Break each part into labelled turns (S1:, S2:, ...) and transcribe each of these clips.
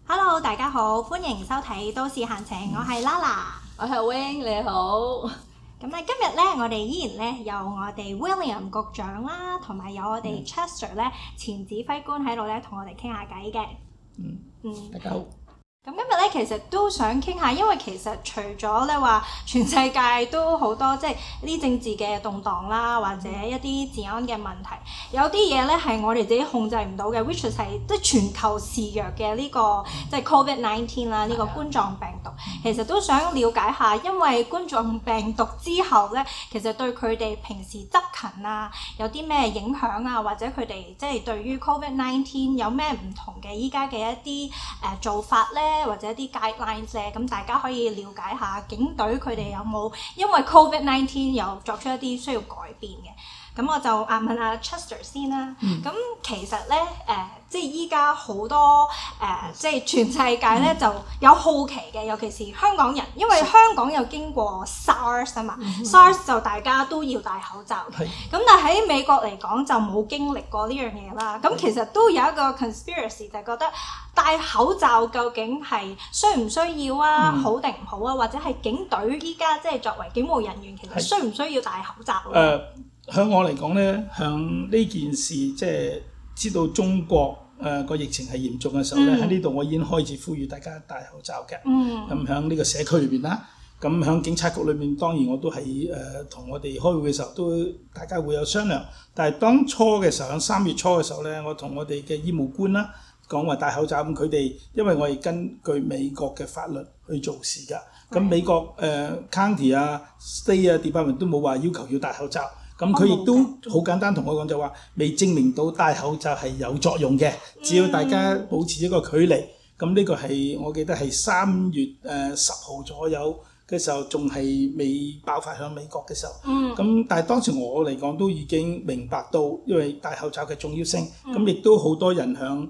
S1: Hello， 大家好，歡迎收睇都市閒情，我係 Lala，
S2: 我係 Wing， 你好。
S1: 咁咧今日咧，我哋依然咧有我哋 William 局長啦，同埋有我哋 Chester 咧前指揮官喺度咧，同我哋傾下偈嘅。
S3: 大家好。
S1: 咁今日咧其實都想傾下，因為其實除咗咧話全世界都好多即係啲政治嘅動盪啦，或者一啲治安嘅問題，有啲嘢咧係我哋自己控制唔到嘅 ，which 係即係全球肆虐嘅呢個即係 COVID-19 啦，呢個冠狀病毒。其實都想了解下，因為冠狀病毒之後咧，其實對佢哋平時執勤啊有啲咩影響啊，或者佢哋即係對於 COVID-19 有咩唔同嘅依家嘅一啲做法咧？或者一啲 guidelines 咧，咁大家可以了解下警隊佢哋有冇因為 COVID-19 又作出一啲需要改變嘅。咁我就問下 Chester 先啦。咁其實咧即係依家好多即係全世界咧就有好奇嘅，尤其是香港人，因為香港有經過 SARS 啊嘛，SARS 就大家都要戴口罩嘅。咁但係喺美國嚟講就冇經歷過呢樣嘢啦。咁其實都有一個 conspiracy 就係覺得戴口罩究竟係需唔需要啊？好定唔好啊？或者係警隊依家即係作為警務人員，其實需唔需要戴口罩啊？
S3: 向我嚟講咧，向呢件事即係知道中國個疫情係嚴重嘅時候咧，喺呢度我已經開始呼籲大家戴口罩嘅。咁喺呢個社區裏邊啦，咁喺警察局裏面，當然我都係同我哋開會嘅時候都大家會有商量。但係當初嘅時候，喺3月初嘅時候咧，我同我哋嘅醫務官啦講話戴口罩，咁佢哋因為我哋根據美國嘅法律去做事㗎，咁美國county 啊、state 啊、department 都冇話要求要戴口罩。咁佢亦都好簡單同我講就話，未證明到戴口罩係有作用嘅，只要大家保持一個距離。咁呢個係我記得係3月10號左右嘅時候，仲係未爆發響美國嘅時候。咁但係當時我嚟講都已經明白到，因為戴口罩嘅重要性。咁亦都好多人響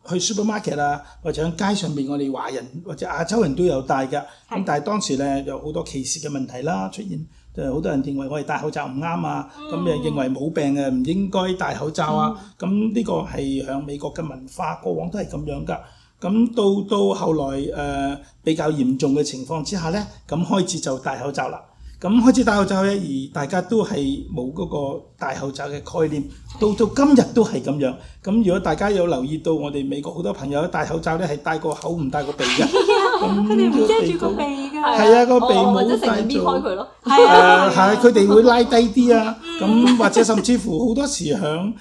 S3: 去 supermarket 啊，或者喺街上面，我哋華人或者亞洲人都有戴㗎。咁但係當時咧有好多歧視嘅問題啦出現。好多人認為我哋戴口罩唔啱啊，咁又認為冇病嘅唔應該戴口罩啊，咁呢個係響美國嘅文化，過往都係咁樣㗎。咁到後來比較嚴重嘅情況之下咧，咁開始就戴口罩啦。咁開始戴口罩咧，而大家都係冇嗰個戴口罩嘅概念，到今日都係咁樣。咁如果大家有留意到我哋美國好多朋友戴口罩咧，係戴個口唔戴個鼻嘅。
S1: 佢哋唔遮住個鼻㗎。
S3: 係啊，個鼻冇戴
S2: 搣開佢咯。
S3: 係佢哋會拉低啲啊。咁或者甚至乎好多時響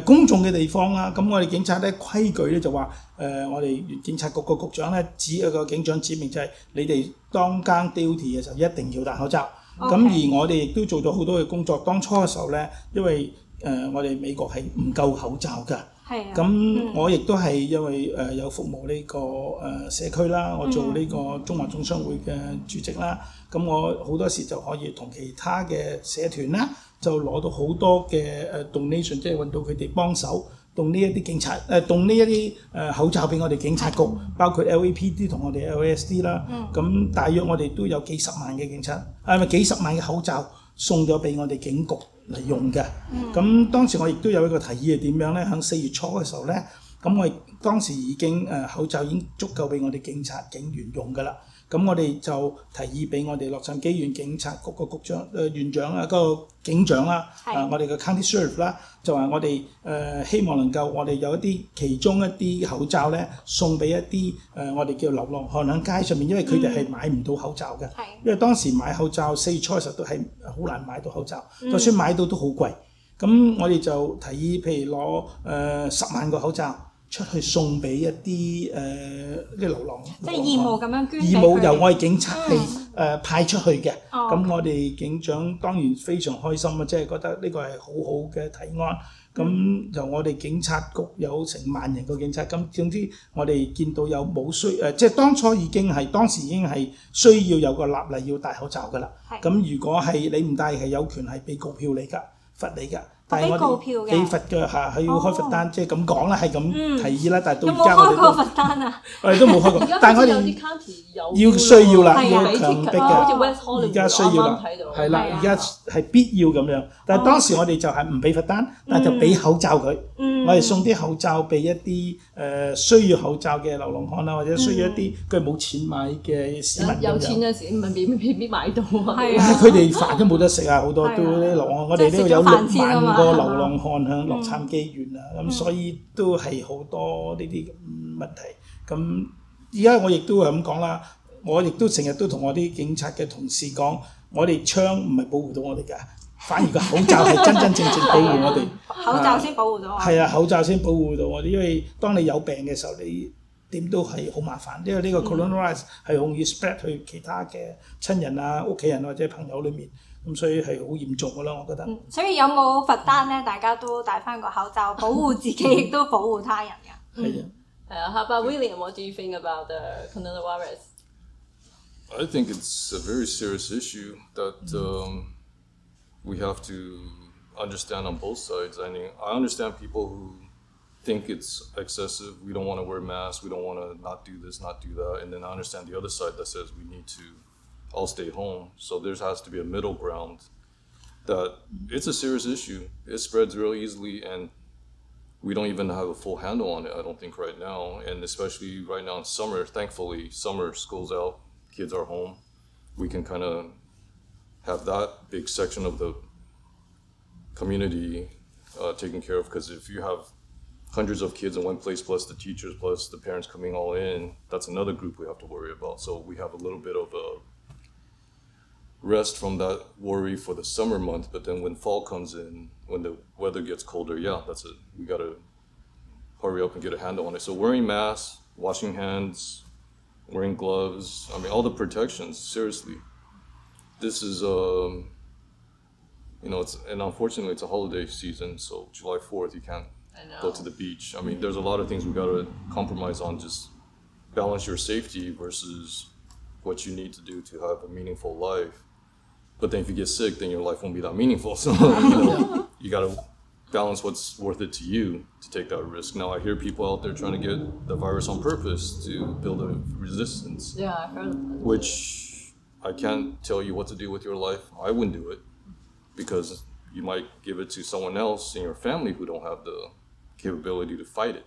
S3: 公眾嘅地方啦，咁我哋警察咧規矩咧就話我哋警察局個局長咧個警長指明就係你哋當更 duty 嘅時候一定要戴口罩。咁而我哋亦都做咗好多嘅工作。當初嘅時候咧，因為我哋美國係唔夠口罩㗎。咁我亦都係因為有服務呢個社區啦，我做呢個中華總商會嘅主席啦。咁我好多時就可以同其他嘅社團啦，就攞到好多嘅donation， 即係揾到佢哋幫手，動呢一啲警察動呢一啲口罩俾我哋警察局，包括 LAPD 同我哋 LASD 啦。咁大約我哋都有幾十萬嘅警察，幾十萬嘅口罩送咗俾我哋警局嚟用嘅。咁當時我亦都有一個提議係點樣咧？喺4月初嘅時候咧，咁我當時已經口罩已經足夠俾我哋警員用㗎啦。咁我哋就提議俾我哋洛杉磯縣警察局個局長縣長啊，個警長啦，我哋嘅 county sheriff 啦，就話我哋希望能夠我哋有其中一啲口罩咧，送俾一啲我哋叫流浪漢喺街上面，因為佢哋係買唔到口罩嘅。因為當時買口罩4月初嘅時候都係好難買到口罩，就算買到都好貴。咁我哋就提議，譬如攞10萬個口罩出去送俾一啲流浪，
S1: 即係義務咁樣捐俾佢哋。義
S3: 務由我哋警察係派出去嘅。咁我哋警長當然非常開心啊，即係覺得呢個係好好嘅提案。咁由我哋警察局有成萬人個警察，咁總之我哋見到有冇即係當時已經係需要有個立例要戴口罩㗎啦。咁如果係你唔戴係有權係俾告票你㗎，罰你㗎。但係我哋俾罰嘅係要開罰單，即係咁講啦，係咁提議啦。但係到而家我哋
S1: 有冇開過罰單啊？
S3: 我哋都冇開過。
S2: 但係我哋有啲 county
S3: 要需要啦，
S1: 係啊
S3: 要強迫
S2: 好似
S3: 嘅。
S2: West Hollywood
S3: 而家需要啦
S2: 啱啱睇到，
S3: 係啦，
S1: 係啊
S3: 而家係必要咁樣。但係當時我哋就係唔俾罰單，但係就俾口罩佢。我哋送啲口罩俾一啲需要口罩嘅流浪漢啦，或者需要一啲佢冇錢買嘅市民咁
S2: 有錢
S3: 樣。
S2: 嗰時未必買到啊。
S1: 係啊
S3: 佢哋飯都冇得食啊！好多都啲流浪漢，我哋呢度有
S1: 即係食咗飯先啊嘛
S3: 6萬個流浪漢喺洛杉磯縣啊，咁所以都係好多呢啲問題。咁而家我亦都係咁講啦，我亦都成日都同我啲警察嘅同事講，我哋槍唔係保護到我哋㗎，反而個口罩係真正保護我哋。
S1: 口罩先保護到我。
S3: 係啊，口罩先保護到我哋，因為當你有病嘅時候，你點都係好麻煩，因為呢個 coronavirus 係容易 spread 去其他嘅親人啊、屋企人或者朋友裏面，咁所以係好嚴重㗎啦，我覺得。
S1: 所以有冇罰單咧？大家都戴翻個口罩，保護自己，亦都保護他人㗎。
S3: 係啊。
S2: How about William? What do you think about the coronavirus?
S4: I think it's a very serious issue that we have to understand on both sides. I mean, I understand people who think it's excessive. We don't want to wear masks. We don't want to not do this, not do that. And then I understand the other side that says we need to all stay home. So there has to be a middle ground that it's a serious issue. It spreads real easily, and we don't even have a full handle on it, I don't think, right now. And especially right now in summer, thankfully, summer school's out, kids are home. We can kind of have that big section of the community taken care of, because if you have hundreds of kids in one place, plus the teachers, plus the parents coming all in, that's another group we have to worry about. So we have a little bit of a rest from that worry for the summer month, but then when fall comes in, when the weather gets colder, that's it. We gotta hurry up and get a handle on it. So wearing masks, washing hands, wearing gloves, I mean, all the protections, seriously. This is, and unfortunately it's a holiday season, so July 4th, you can't go to the beach. I mean, there's a lot of things we gotta compromise on, just balance your safety versus what you need to do to have a meaningful life. But then if you get sick, then your life won't be that meaningful. So, you gotta balance what's worth it to you to take that risk. Now, I hear people out there trying to get the virus on purpose to build a resistance.
S2: Yeah, I heard of that.
S4: Which I can't tell you what to do with your life. I wouldn't do it, because you might give it to someone else in your family who don't have the capability to fight it.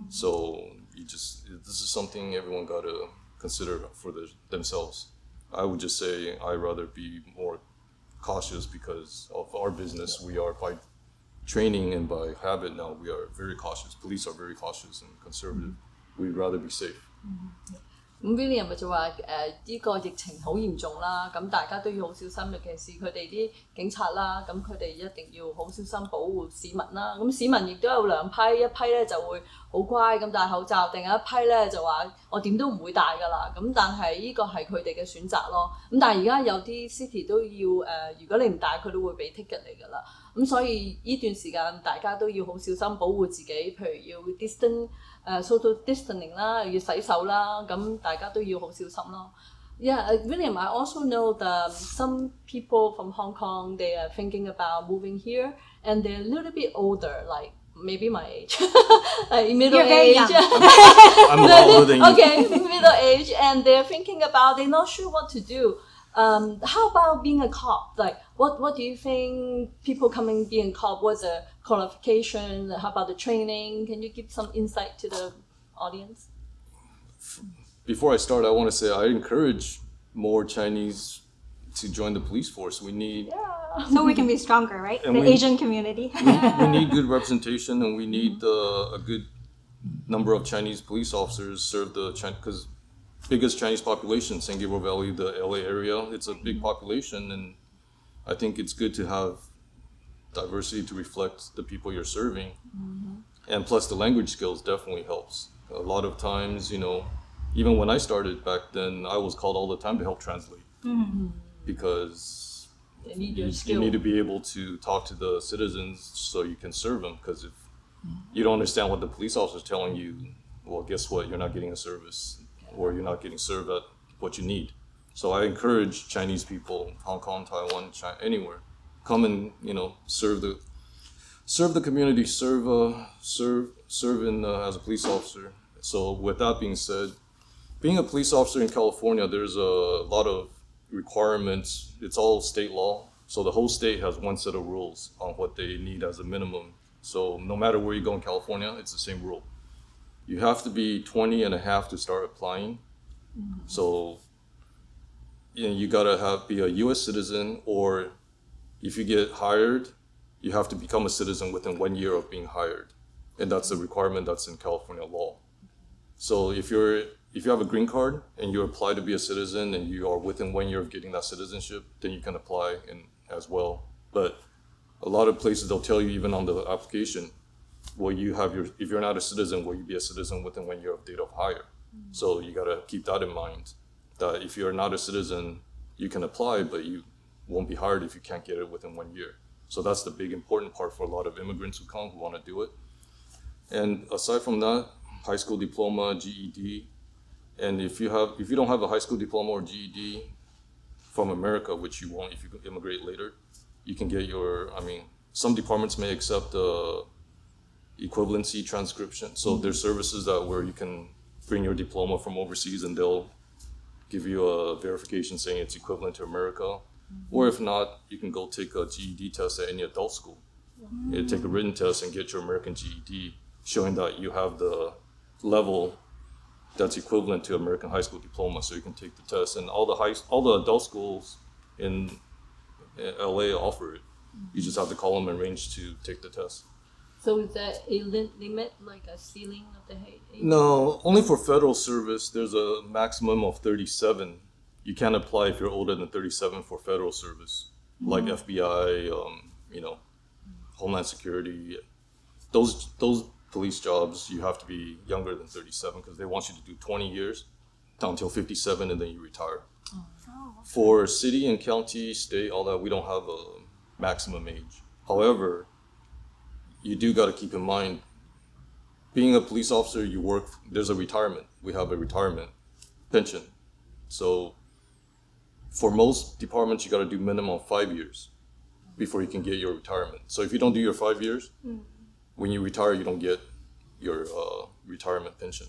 S4: So this is something everyone gotta consider for themselves. I would just say I'd rather be more cautious because of our business. We are, by training and by habit now, we are very cautious. Police are very cautious and conservative. We'd rather be safe.
S2: 咁 William 咪就話呢個疫情好嚴重啦，咁大家都要好小心，尤其是佢哋啲警察啦，咁佢哋一定要好小心保護市民啦。咁市民亦都有兩批，一批咧就會好乖咁戴口罩，另一批咧就話我點都唔會戴㗎啦。咁但係呢個係佢哋嘅選擇咯。咁但係而家有啲 city 都要如果你唔戴，佢都會俾 ticket 嚟㗎啦。咁所以呢段時間大家都要好小心保護自己，譬如要 social distancing 啦，要洗手啦，咁大家都要好小心咯。Yeah, William, I also know that some people from Hong Kong, they are thinking about moving here, and they're a little bit older, like maybe my age, like middle age.
S4: I'm a lot older than you.
S2: Okay, middle age, and they're thinking about, they're not sure what to do. How about being a cop? Like, what do you think people coming being a cop? What's the qualification? How about the training? Can you give some insight to the audience?
S4: Before I start, I want to say I encourage more Chinese to join the police force. We need
S1: So we can be stronger, right?
S4: And
S1: The
S4: we-
S1: Asian community.
S4: we need good representation, and we need a good number of Chinese police officers serve the because biggest Chinese population, San Gabriel Valley, the LA area. It's a big population, and I think it's good to have diversity to reflect the people you're serving. And plus, the language skills definitely helps. A lot of times, even when I started back then, I was called all the time to help translate because
S2: They need your
S4: you
S2: skill.
S4: need to be able to talk to the citizens so you can serve them. Because if you don't understand what the police officer is telling you, well, guess what? You're not getting a service, or you're not getting served at what you need. So I encourage Chinese people, Hong Kong, Taiwan, China, anywhere, come and serve the community, serve as a police officer. So with that being said, being a police officer in California, there's a lot of requirements. It's all state law. So the whole state has one set of rules on what they need as a minimum. So no matter where you go in California, it's the same rule. You have to be 20 and a half to start applying. So you gotta be a U.S. citizen, or if you get hired, you have to become a citizen within 1 year of being hired. And that's a requirement that's in California law. So if you have a green card and you apply to be a citizen and you are within 1 year of getting that citizenship, then you can apply as well. But a lot of places, they'll tell you even on the application, if you're not a citizen, will you be a citizen within 1 year of date of hire? So you gotta keep that in mind, that if you're not a citizen, you can apply, but you won't be hired if you can't get it within 1 year. So that's the big important part for a lot of immigrants who come, who wanna do it. And aside from that, high school diploma, GED, and if you don't have a high school diploma or GED from America, which you won't if you immigrate later, you can get some departments may accept equivalency transcription. So there's services where you can bring your diploma from overseas and they'll give you a verification saying it's equivalent to America. Or if not, you can go take a GED test at any adult school. You take a written test and get your American GED, showing that you have the level that's equivalent to American high school diploma, so you can take the test. And all the adult schools in LA offer it. You just have to call them and arrange to take the test.
S2: So is there a limit, like a ceiling of the age?
S4: No, only for federal service, there's a maximum of 37. You can't apply if you're older than 37 for federal service, like FBI, Homeland Security. Those police jobs, you have to be younger than 37 because they want you to do 20 years down until 57 and then you retire. For city and county, state, all that, we don't have a maximum age. However, you do got to keep in mind, being a police officer, there's a retirement. We have a retirement pension. So for most departments, you got to do minimum 5 years before you can get your retirement. So if you don't do your 5 years, when you retire, you don't get your retirement pension.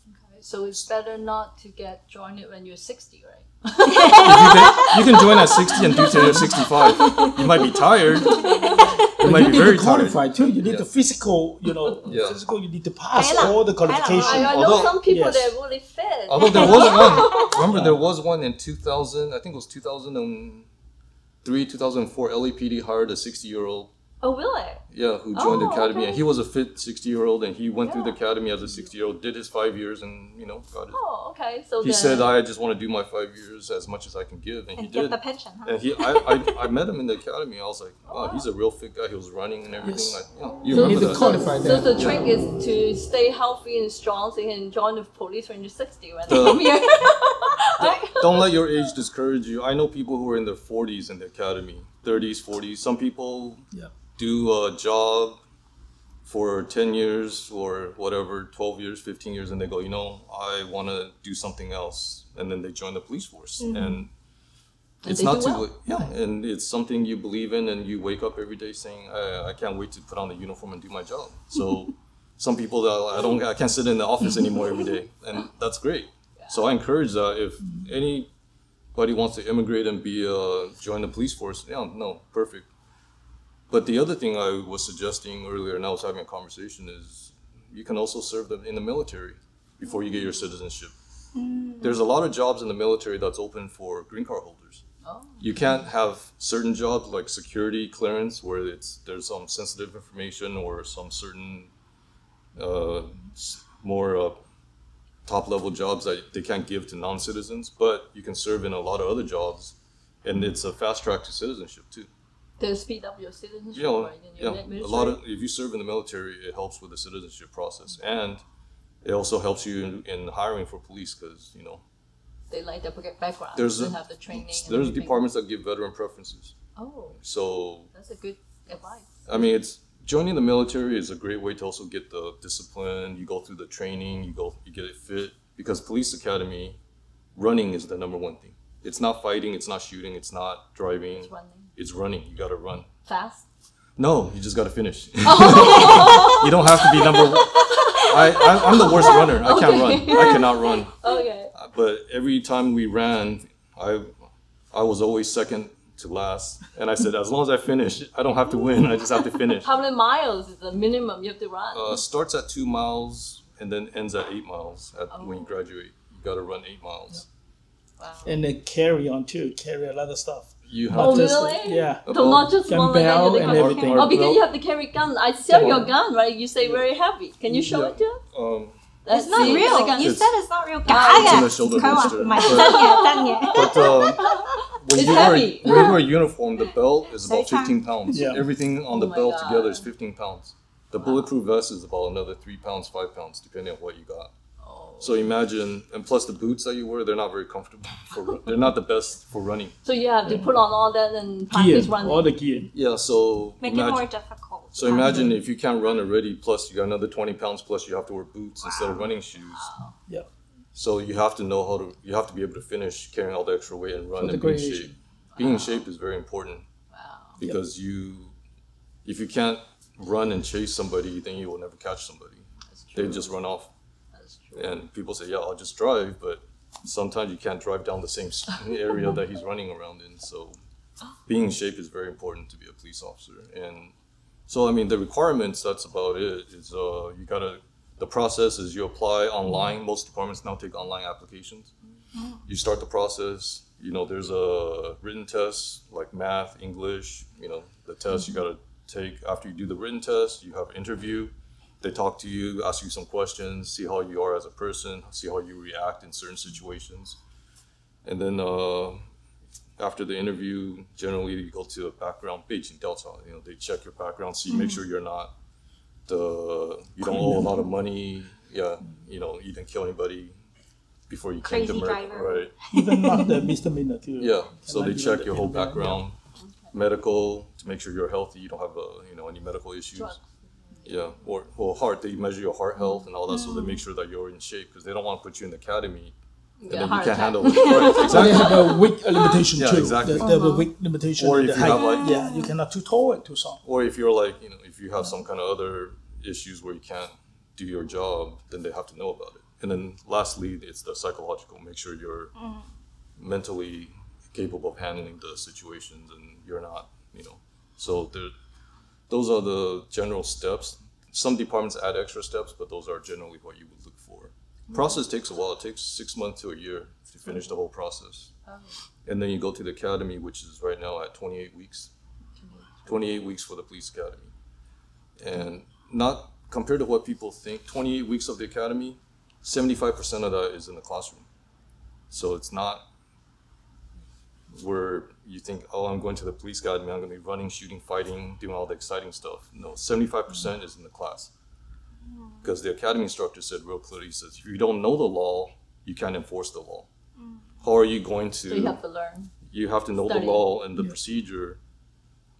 S2: Okay, so it's better not to join it when you're 60, right?
S4: You can join at 60 and do till you're 65. You might be tired. You might be very
S3: qualified
S4: tired.
S3: too. You need the physical, physical. You need to pass all the qualifications.
S2: I know some people that are really fit.
S4: Although there was one. Remember, there was one in 2000. I think it was 2003, 2004. LAPD hired a 60-year-old.
S2: Oh, really?
S4: Yeah, who joined the academy.
S2: Okay.
S4: And he was a fit 60-year-old, and he went through the academy as a 60-year-old, did his 5 years, and got it.
S2: Oh, okay. So
S4: he said, "I just want to do my 5 years as much as I can give," and he did.
S1: Get the pension, huh?
S4: And I met him in the academy. I was like, "Wow, he's a real fit guy." He was running and everything.
S3: Yes.
S4: You
S2: So
S4: remember
S3: need to
S4: that?
S3: qualify
S2: So
S3: that.
S2: the trick is to stay healthy and strong so you can join the police when you're 60 when they come here.
S4: Don't let your age discourage you. I know people who are in their 40s in the academy, 30s, 40s. Some people do a job for 10 years or whatever, 12 years, 15 years, and they go, I want to do something else. And then they join the police force. And it's not too late. Yeah, and it's something you believe in, and you wake up every day saying, I can't wait to put on the uniform and do my job. So some people, I can't sit in the office anymore every day, and that's great. So I encourage that if anybody wants to immigrate and join the police force, perfect. But the other thing I was suggesting earlier, and I was having a conversation, is you can also serve in the military before you get your citizenship. There's a lot of jobs in the military that's open for green card holders. You can't have certain jobs like security clearance where there's some sensitive information or some certain more top-level jobs that they can't give to non-citizens, but you can serve in a lot of other jobs, and it's a fast track to citizenship too.
S2: To speed up your citizenship,
S4: if you serve in the military, it helps with the citizenship process, and it also helps you in hiring for police because
S2: they like the background.
S4: They
S2: have the training.
S4: There's departments that give veteran preferences. So
S2: that's a good advice.
S4: I mean, joining the military is a great way to also get the discipline. You go through the training. You get it fit, because police academy, running is the number one thing. It's not fighting. It's not shooting. It's not driving.
S2: It's running.
S4: It's running. You gotta run.
S2: Fast?
S4: No, you just gotta finish. You don't have to be number one. I'm the worst runner. I can't run. I cannot run.
S2: Okay.
S4: but every time we ran, I was always second to last, and I said, as long as I finish, I don't have to win. I just have to finish.
S2: How many miles is the minimum you have to run?
S4: Starts at 2 miles and then ends at 8 miles. When you graduate, you got to run 8 miles.
S2: Wow.
S3: And then carry on too, carry a lot of stuff.
S4: You have
S2: Oh,
S4: to,
S2: really?
S3: Yeah.
S2: So not just
S3: Gun
S2: one like that,
S3: barrel
S2: you
S3: and
S2: have to
S3: everything.
S2: carry- Oh, because you have to carry gun. I saw your gun, right? You say very heavy. Can you show it to us?
S1: It's not real. You said it's not real.
S4: It's in the shoulder
S1: 佢話
S4: holster.
S1: 唔係真嘅，真嘅。
S4: But when
S2: It's
S4: you
S2: heavy.
S4: when you wear a uniform, the belt is about
S1: So
S4: 15 pounds.
S3: Yeah.
S4: Everything on the
S2: my
S4: belt
S2: God.
S4: together is 15 pounds. The bulletproof vest is about another 3 pounds, 5 pounds, depending on what you got. So imagine, and plus the boots that you wear, they're not very comfortable. They're not the best for running.
S2: So you have to put on all that and
S3: Gear,
S2: practice running.
S3: all the gear.
S4: Yeah, so
S1: Make it more
S4: imagine,
S1: difficult.
S4: so imagine if you can't run already, plus you got another 20 pounds, plus you have to wear boots instead of running shoes.
S3: Yeah.
S4: So you have to know you have to be able to finish carrying all the extra weight and run
S3: For the
S4: and be in
S3: gradation.
S4: shape. Being in shape is very important. Because if you can't run and chase somebody, then you will never catch somebody. They just run off.
S2: That's true.
S4: And people say, yeah, I'll just drive, but sometimes you can't drive down the same area that he's running around in. So being in shape is very important to be a police officer. And so, I mean, the requirements, that's about it. Is the process is you apply online. Most departments now take online applications. You start the process. There's a written test like math, English. The test you got to take. After you do the written test, you have an interview. They talk to you, ask you some questions, see how you are as a person, see how you react in certain situations. And then after the interview, generally you go to a background 背景调查. They check your background, see, make sure you don't owe a lot of money. Yeah, you didn't kill anybody before you came to
S1: Crazy
S4: America,
S1: driver.
S4: right?
S3: Even not the misdemeanor too.
S4: Yeah, so
S3: Like
S4: they check
S3: even
S4: your whole
S3: the-
S4: background, medical, to make sure you're healthy, you don't have any medical issues.
S2: Drugs.
S4: Yeah, or heart, they measure your heart health and all that, so they make sure that you're in shape, because they don't want to put you in the academy and then you
S2: heart
S4: can't
S2: attack.
S4: handle it. Right,
S3: So
S4: exactly.
S3: they have a weight limitation
S4: Yeah,
S3: too.
S4: exactly.
S3: They have a weight limitation.
S4: Or
S3: in
S4: if
S3: the
S4: you have,
S3: height.
S4: like-
S3: yeah, you cannot too tall and too short.
S4: Or if you're like, if you have some kind of other issues where you can't do your job, then they have to know about it. And then lastly, it's the psychological. Make sure you're mentally capable of handling the situations and you're not, So those are the general steps. Some departments add extra steps, but those are generally what you would look for. Process takes a while. It takes 6 months to a year to finish the whole process. And then you go to the academy, which is right now at 28 weeks. 28 weeks for the police academy. And not compared to what people think, 28 weeks of the academy, 75% of that is in the classroom. So it's not where you think, oh, I'm going to the police academy, I'm going to be running, shooting, fighting, doing all the exciting stuff. No, 75% is in the class. Because the academy instructor said real clearly, he says, if you don't know the law, you can't enforce the law. How are you going to...
S2: So you have to learn.
S4: You have to know
S2: Study.
S4: the law and the procedure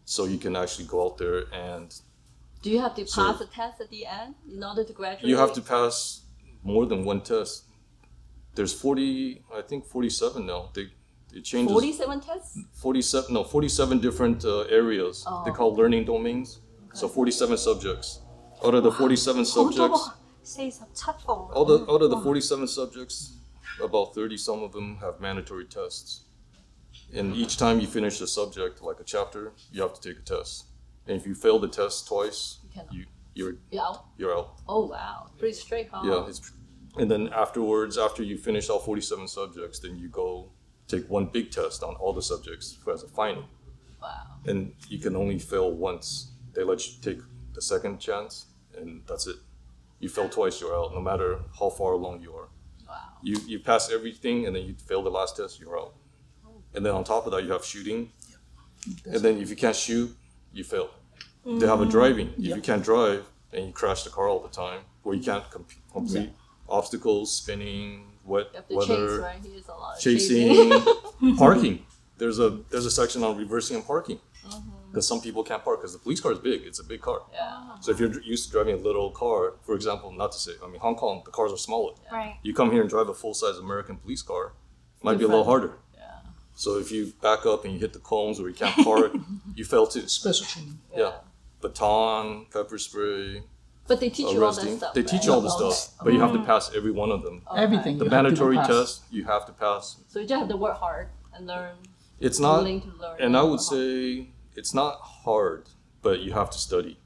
S4: so you can actually go out there and...
S2: Do you have to
S4: So-
S2: pass a test at the end in order to graduate?
S4: You have to pass more than one test. There's 47 now. It changes.
S2: 47 tests?
S4: 47 different areas.
S2: Oh.
S4: They call learning domains. So 47 subjects. Out of the 47
S1: 好多
S4: subjects,
S1: 47課。
S4: out of the 47 subjects, about 30 some of them have mandatory tests. And each time you finish a subject, like a chapter, you have to take a test. And if you fail the test twice,
S2: cannot.
S4: you're
S2: Yeah.
S4: you're out.
S2: Oh, wow. Pretty straight, huh?
S4: Yeah, and then afterwards, after you finish all 47 subjects, then you go take one big test on all the subjects as a final.
S2: Wow.
S4: And you can only fail once. They let you take the second chance, and that's it. You fail twice, you're out, no matter how far along you are.
S2: Wow.
S4: You pass everything, and then you fail the last test, you're out. And then on top of that, you have shooting. And then if you can't shoot, you fail. They have a driving. If you can't drive and you crash the car all the time, or you can't complete obstacles, spinning, wet
S2: You have to
S4: weather,
S2: chase, right? Here's a lot of
S4: chasing, parking. There's a section on reversing and parking. Because some people can't park because the police car is big. It's a big car.
S2: Yeah.
S4: So if you're used to driving a little car, for example, not to say, I mean, Hong Kong, the cars are smaller.
S1: Right.
S4: You come here and drive a full-size American police car, might be a little harder.
S2: Yeah.
S4: So if you back up and you hit the cones or you can't park, you fail too.
S3: Special training.
S4: Yeah. Baton, pepper spray,
S2: But they teach you all that
S4: resting.
S2: stuff.
S4: They teach you all the stuff, but you have to pass every one of them.
S3: Everything.
S4: The
S3: you have to
S4: mandatory
S3: pass.
S4: test you have to pass.
S2: So you just have to work hard and learn.
S4: It's not,
S2: willing to learn
S4: and I would
S2: work hard.
S4: say it's not hard, but you have to study.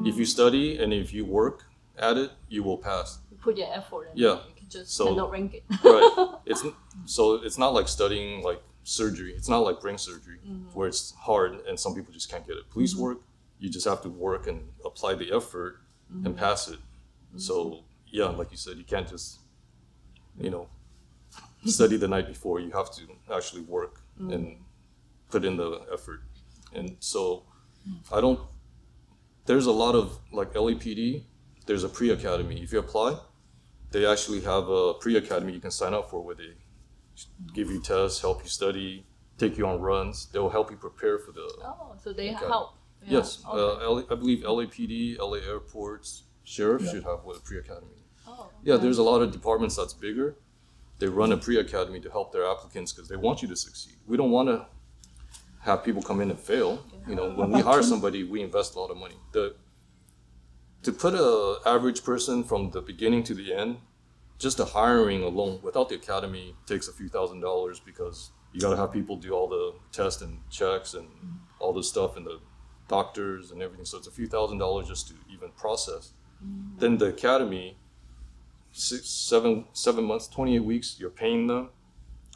S4: If you study and if you work at it, you will pass.
S2: You put your effort in.
S4: Yeah.
S2: You can just
S4: So-
S2: cannot rank it.
S4: Right. It's not like studying like surgery. It's not like brain surgery where it's hard and some people just can't get it. Police work, you just have to work and apply the effort and pass it. So yeah, like you said, you can't just, study the night before. You have to actually work and put in the effort. And so there's a lot of like LAPD, there's a pre-academy. If you apply, they actually have a pre-academy you can sign up for where they give you tests, help you study, take you on runs. They'll help you prepare for the.
S2: Oh, so they
S4: Okay.
S2: help. Yeah.
S4: Yes,
S2: Okay.
S4: I believe LAPD, LA airports, sheriff should have a pre-academy.
S2: Oh,
S4: Yeah, there's a lot of departments that's bigger. They run a pre-academy to help their applicants because they want you to succeed. We don't want to have people come in and fail. When we hire somebody, we invest a lot of money. To put an average person from the beginning to the end, just the hiring alone without the academy takes a few $1,000s because you got to have people do all the tests and checks and all this stuff and the doctors and everything. So it's a few $1,000s just to even process. Then the academy, 7 months, 28 weeks, you're paying them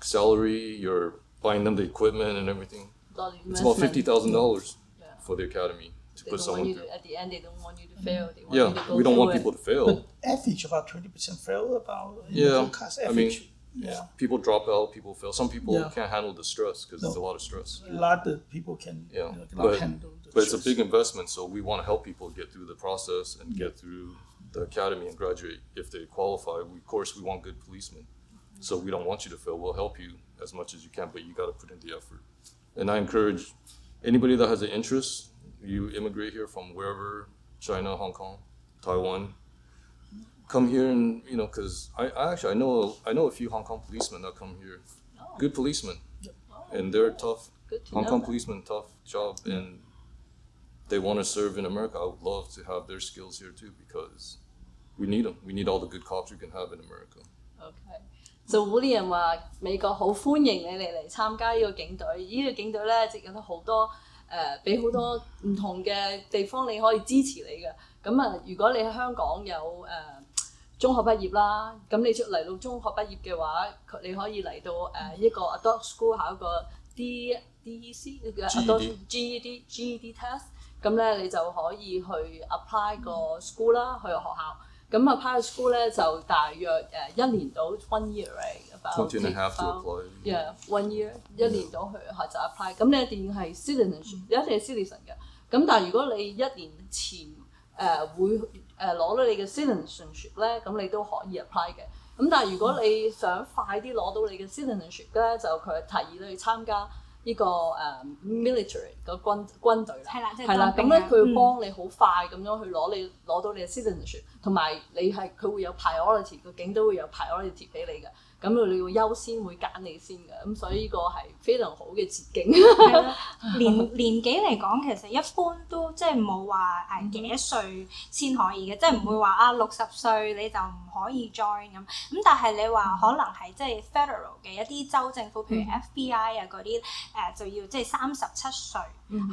S4: salary, you're buying them the equipment and everything. It's about $50,000 for the academy to put someone through.
S2: At the end, they don't want you to fail. They want
S4: Yeah,
S2: you to go
S4: we don't want
S2: through
S4: people
S2: it.
S4: to fail.
S3: But average about 20% fail about
S4: Yeah,
S3: class
S4: I mean,
S3: average. Yeah,
S4: People drop out, people fail. Some people
S3: Yeah.
S4: can't handle the stress because it's a
S3: No.
S4: lot of stress.
S3: a lot of people can
S4: Yeah,
S3: cannot handle the
S4: but it's a
S3: stress.
S4: big investment, so we want to help people get through the process and get through the academy and graduate if they qualify. Of course, we want good policemen, so we don't want you to fail. We'll help you as much as you can, but you got to put in the effort. And I encourage anybody that has an interest, you immigrate here from wherever, China, Hong Kong, Taiwan, come here and because I know a few Hong Kong policemen that come here, good policemen, and they're tough.
S2: Good to
S4: Hong
S2: know
S4: Kong
S2: that.
S4: policemen, tough job, and they want to serve in America. I would love to have their skills here too because we need them. We need all the good cops we can have in America.
S2: OK，就 William 話美國好歡迎你哋嚟參加呢個警隊。呢個警隊咧，即有好多俾好多唔同嘅地方你可以支持你嘅。咁啊，如果你喺香港有中學畢業啦，咁你出嚟到中學畢業嘅話，你可以嚟到一個 adult school 考個 DEC GED test， 咁咧你就可以去 apply 個 school 啦，去學校。咁 apply 個 school 咧就大約1年到 1 year right，about
S4: 20 and a half to apply.
S2: Yeah, 1 year 1年到去學習 apply。咁你一定係 citizenship，你一定係 citizen 嘅。咁但係如果你1年前會攞到你嘅 citizenship 咧，咁你都可以 apply 嘅。咁但係如果你想快啲攞到你嘅 citizenship 咧，就佢提議你去參加呢個military 個軍隊啦。
S1: 係啦，即係
S2: 係啦，
S1: 當兵啊
S2: 咁咧佢會幫你好快咁樣去攞到你嘅 citizenship，同埋佢會有 priority， 個警隊會有 priority 俾你嘅。咁你要優先會揀你先嘅，咁所以呢個係非常好嘅捷徑。
S1: 係啦，年紀嚟講，其實一般都即係冇話幾多歲先可以嘅，即係唔會話60歲你就唔可以 join 咁。咁但係你話可能係即係 federal 嘅一啲州政府，譬如 FBI 啊嗰啲就要即係37歲，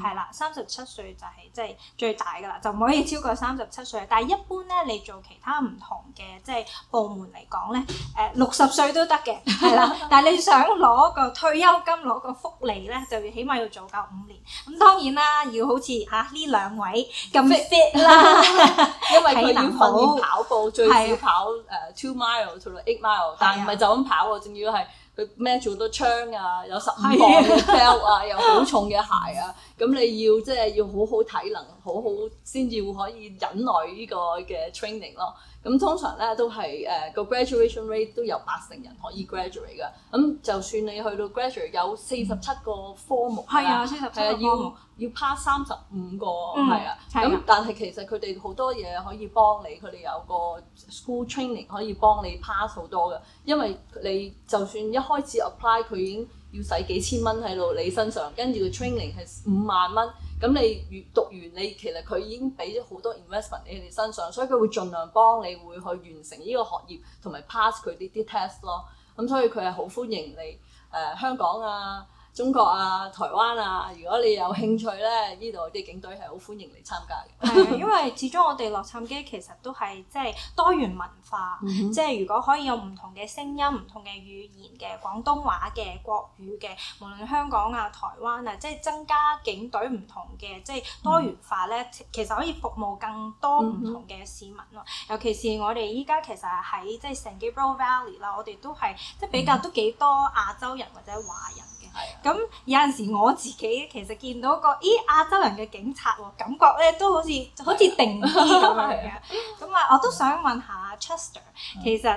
S1: 係啦，37歲就係即係最大㗎啦，就唔可以超過37歲。但係一般咧，你做其他唔同嘅即係部門嚟講咧，60歲都得嘅，係啦。但係你想攞個退休金攞個福利咧，就要起碼要做夠5年。咁當然啦，要好似呢兩位咁 fit 啦，
S2: 因為佢要
S1: 體能
S2: 訓練
S1: 好
S2: 跑步，最少跑2 mile 到8 mile， 但係唔係就咁跑喎，仲要係佢孭住好多槍啊，有15磅嘅 belt 啊，有好重嘅鞋啊，咁你要即係要好好體能，好好先至會可以忍耐呢個嘅 training 咯。咁通常咧都係個 graduation rate 都有80%人可以 graduate 㗎。咁就算你去到 graduate 有47個科目，
S1: 係啊47個科目
S2: 要 pass 35個，係啊。
S1: 係啊
S2: 咁但係其實佢哋好多嘢可以幫你，佢哋有個 school training 可以幫你 pass 好多嘅，因為你就算一開始 apply 佢已經要使幾千蚊喺度你身上，跟住個 training 係5萬蚊。咁你讀完你其實佢已經俾咗好多 investment 喺你身上，所以佢會盡量幫你會去完成呢個學業同埋 pass 佢呢啲 test 咯。咁所以佢係好歡迎你香港啊、中國啊、台灣啊，如果你有興趣咧，呢度啲警隊係好歡迎你參加嘅。
S1: 係啊，因為始終我哋洛杉磯其實都係即係多元文化，即係如果可以有唔同嘅聲音、唔同嘅語言嘅廣東話嘅、國語嘅，無論香港啊、台灣啊，即係增加警隊唔同嘅即係多元化咧，其實可以服務更多唔同嘅市民咯。尤其是我哋依家其實喺即係 San Gabriel Valley 啦，我哋都係即係比較都幾多亞洲人或者華人。咁有陣時我自己其實見到個亞洲人嘅警察喎，感覺咧都好似定啲咁樣嘅。咁啊，我都想問下 Chester， 其實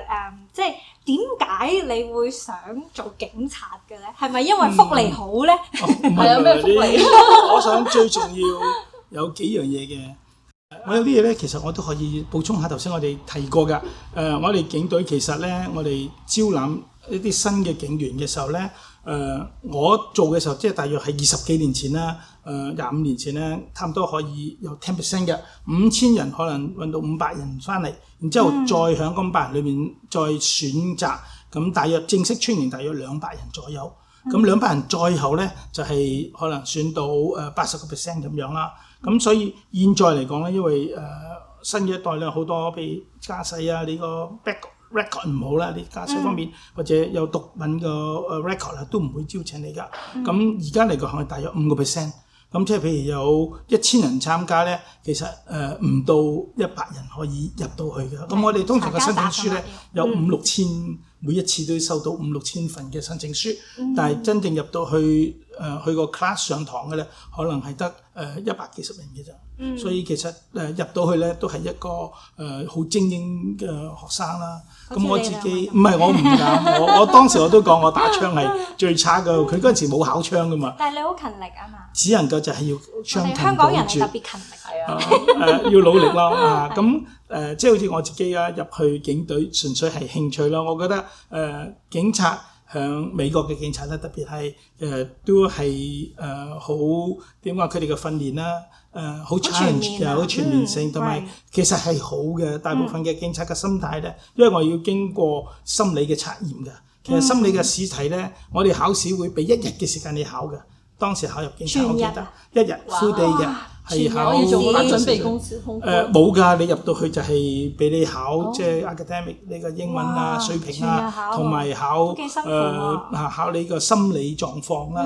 S1: 即係點解你會想做警察嘅咧？係咪因為福利好咧？
S2: 係有咩福利？
S3: 我想最重要有幾樣嘢嘅。我有啲嘢咧，其實我都可以補充下頭先我哋提過㗎。我哋警隊其實咧，我哋招攬一啲新嘅警員嘅時候咧。我做嘅時候，即係大約係20幾年前啦，25年前咧，差唔多可以有 10% 嘅5000人，可能揾到500人翻嚟，然之後再喺嗰500人裏面再選擇，咁大約正式training大約200人左右，咁200人再後咧就係可能選到80% 咁樣啦。咁所以現在嚟講咧，因為新嘅一代咧好多譬如駕駛啊，你個 record 唔好啦，你駕駛方面或者有毒品嘅record 啊，都唔會招請你㗎。咁而家嚟講係大約5%。咁即係譬如有1000人參加咧，其實唔到100人可以入到去嘅。咁我哋通常嘅申請書咧有5-6千，每一次都收到5-6千份嘅申請書，但係真正入到去去個 class 上堂嘅咧，可能係得100幾十人嘅咋。所以其實入到去咧都係一個好精英嘅學生啦。咁我自己唔係我唔敢，我當時我都講我打槍係最差嘅，佢嗰陣時冇考槍噶嘛。
S1: 但係你好勤力啊嘛。
S3: 只能夠就係要槍停
S1: 香港人係特別勤力係
S3: 啊。要努力咯咁即係好似我自己啊入去警隊純粹係興趣咯。我覺得警察響美國嘅警察咧，特別係都係好點講佢哋嘅訓練啦。好 challenge 嘅，好全面性，同埋其實係好嘅。大部分嘅警察嘅心態咧，因為我要經過心理嘅測驗嘅。其實心理嘅試題咧，我哋考試會俾1日嘅時間你考嘅。當時考入警察，我記得1日 full day 嘅，係考。
S2: 可以做好準備功夫。
S3: 冇㗎，你入到去就係俾你考，即係 academic 你個英文啊水平啊，同埋考考你個心理狀況啦。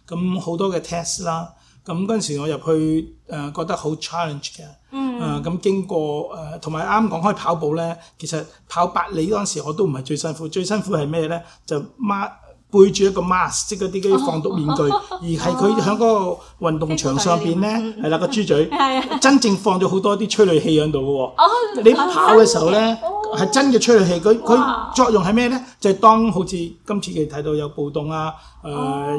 S3: 咁好多嘅 test 啦。咁嗰陣時我入去覺得好 challenge 嘅，咁經過同埋啱講開跑步咧，其實跑8里嗰陣時我都唔係最辛苦，最辛苦係咩咧？就背住一個 mask， 即係嗰啲防毒面具，而係佢喺嗰個運動場上邊咧，係啦個豬嘴，真正放咗好多啲催淚氣喺度嘅喎。你跑嘅時候咧，係真嘅催淚氣，佢作用係咩咧？就係當好似今次嘅睇到有暴動啊，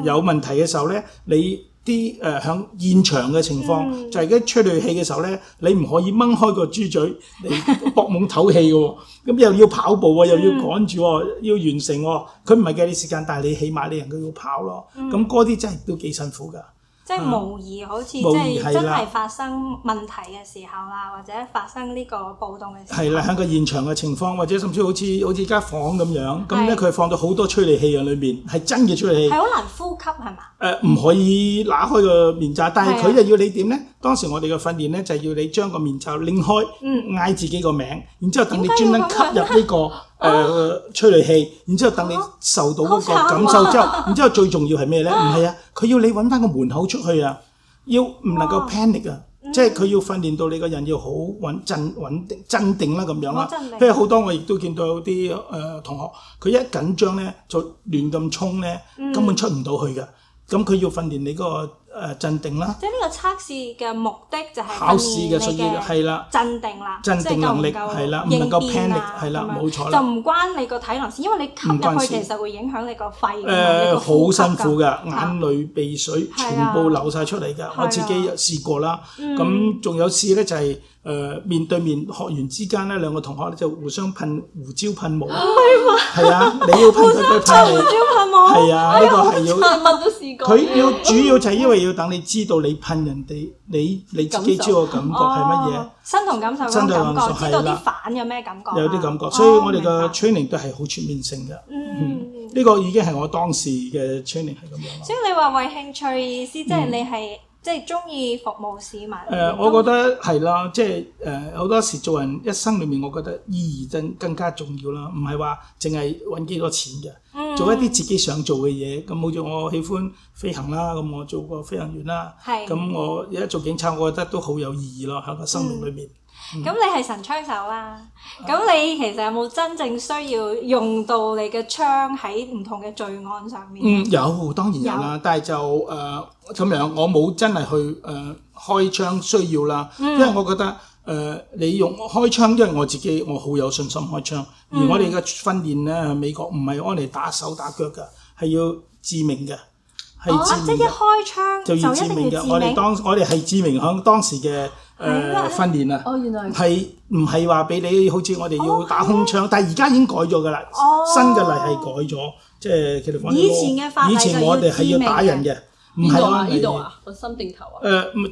S3: 有問題嘅時候咧，你啲響現場嘅情況，就係啲催淚氣嘅時候咧，你唔可以掹開個豬嘴嚟搏懵唞氣嘅喎，咁又要跑步喎，又要趕住喎，要完成喎，佢唔係計你時間，但係你起碼你能夠要跑咯，咁嗰啲真係都幾辛苦㗎。
S1: 即係模擬好似即係真係發生問題嘅時候啦，或者發生呢個暴動嘅時候。係啦，
S3: 喺個現場嘅情況，或者甚至好似間房咁樣，咁咧佢放咗好多催淚氣喺裏面，係真嘅催淚氣。
S1: 係好難呼吸係嘛？
S3: 唔可以揦開個面罩，但係佢就要你點咧？當時我哋嘅訓練咧就係要你將個面罩拎開，嗌自己個名，然之後等你專登吸入呢個催淚氣，然之後等你受到嗰個感受之後，然之後最重要係咩咧？唔係啊，佢要你揾翻個門口出去啊，要唔能夠 panic 啊，即係佢要訓練到你個人要好穩定、鎮定啦咁樣啦。譬如好多我亦都見到有啲同學，佢一緊張咧就亂咁衝咧，根本出唔到去㗎。咁佢要訓練你嗰個鎮定啦。
S1: 即係呢個測試嘅目的就係
S3: 考試嘅，所以係啦，
S1: 鎮定啦，
S3: 鎮定能力係啦，唔能夠 panic 係啦，冇錯啦。
S1: 就唔關你個體能事，因為你吸入去其實會影響你個肺。
S3: 好辛苦㗎，眼淚鼻水全部流晒出嚟㗎。我自己試過啦。咁仲有試咧就係面對面學員之間咧，兩個同學咧就互相噴胡椒噴霧。係啊，你要噴佢噴你。
S1: 胡椒噴霧。
S3: 係啊，呢個係要。
S2: 乜都試過。
S3: 佢要主要就係因為要等你知道你噴人哋，你自己知個感覺係乜嘢。
S1: 身同感受嗰種感覺，知道啲反有咩感覺。
S3: 有啲感覺，所以我哋嘅 training 都係好全面性嘅。呢個已經係我當時嘅 training 係咁樣。
S1: 所以你話為興趣意思，即係你係即係中意服務市民。
S3: 我覺得係啦，即係好多時做人一生裏面，我覺得意義更加重要啦，唔係話淨係揾幾多錢嘅，做一啲自己想做嘅嘢。咁好似我喜歡飛行啦，咁我做過飛行員啦，咁我而家做警察，我覺得都好有意義咯，喺個生命裏面。
S1: 咁你係神槍手啦，咁你其實有冇真正需要用到你嘅槍喺唔同嘅罪案上面？
S3: 有，當然有啦，但係就咁樣，我冇真係去開槍需要啦，因為我覺得你用開槍，因為我好有信心開槍，而我哋嘅訓練咧，美國唔係安嚟打手打腳㗎，係要致命嘅，係致命嘅。
S1: 即係一開槍就要致命嘅。
S3: 我哋係致命響當時嘅訓練啊，
S2: 原來
S3: 係唔係話俾你好似我哋要打空槍？但係而家已經改咗㗎啦，新嘅例係改咗，即係其實
S1: 以前嘅法例
S3: 以前我哋係要打人嘅，唔係話
S2: 呢度啊，個心定頭啊？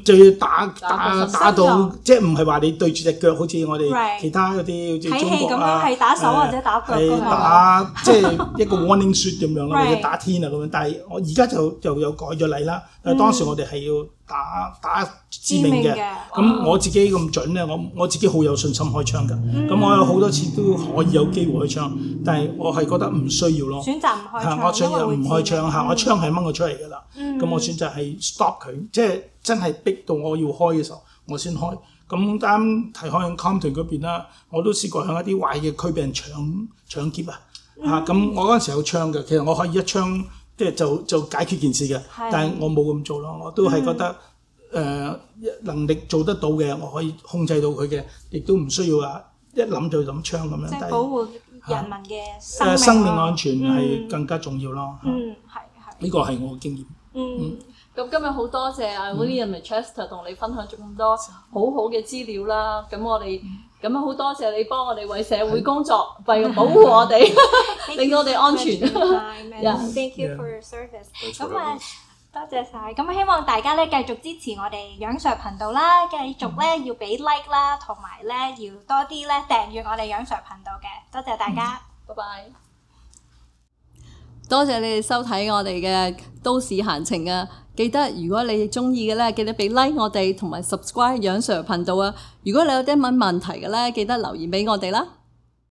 S3: 就要打到，即係唔係話你對住隻腳，好似我哋其他嗰啲好似中國啊，
S1: 係打手或者打腳
S3: 係打即係一個 warning shot 咁樣咯，或者打天啊咁樣。但係我而家就有改咗例啦。但係當時我哋係要打致命嘅，咁我自己咁準咧，我自己好有信心開槍㗎。咁我有好多次都可以有機會開槍，但係我係覺得唔需要咯。
S1: 選擇唔開槍，
S3: 我選擇唔開槍嚇，我槍係掹佢出嚟㗎啦。咁我選擇係 stop 佢，即係真係逼到我要開嘅時候，我先開。咁啱提開喺 Compton 嗰邊啦，我都試過向一啲壞嘅區俾人搶劫啊！咁我嗰陣時有槍嘅，其實我可以一槍即係就解決件事嘅，但係我冇咁做咯，我都係覺得能力做得到嘅，我可以控制到佢嘅，亦都唔需要話一諗就諗槍咁樣。
S1: 即係保護人民嘅
S3: 生命安全係更加重要咯。
S1: 係。
S3: 呢個係我嘅經驗。
S2: 咁今日好多謝阿 William Chester 同你分享咗咁多好好嘅資料啦。咁我哋咁好多謝你幫我哋為社會工作，為保護我哋，令我哋安全。
S1: Thank you for your service。咁多謝晒。咁希望大家咧繼續支持我哋楊 Sir 頻道啦，繼續咧要俾 like 啦，同埋咧要多啲咧訂閱我哋楊 Sir 頻道嘅。多謝大家，
S2: 拜拜。多謝你哋收睇我哋嘅都市閒情啊！記得如果你中意嘅咧，記得俾 like 我哋同埋 subscribe 楊 Sir 頻道啊！如果你有啲乜問題嘅咧，記得留言俾我哋啦〜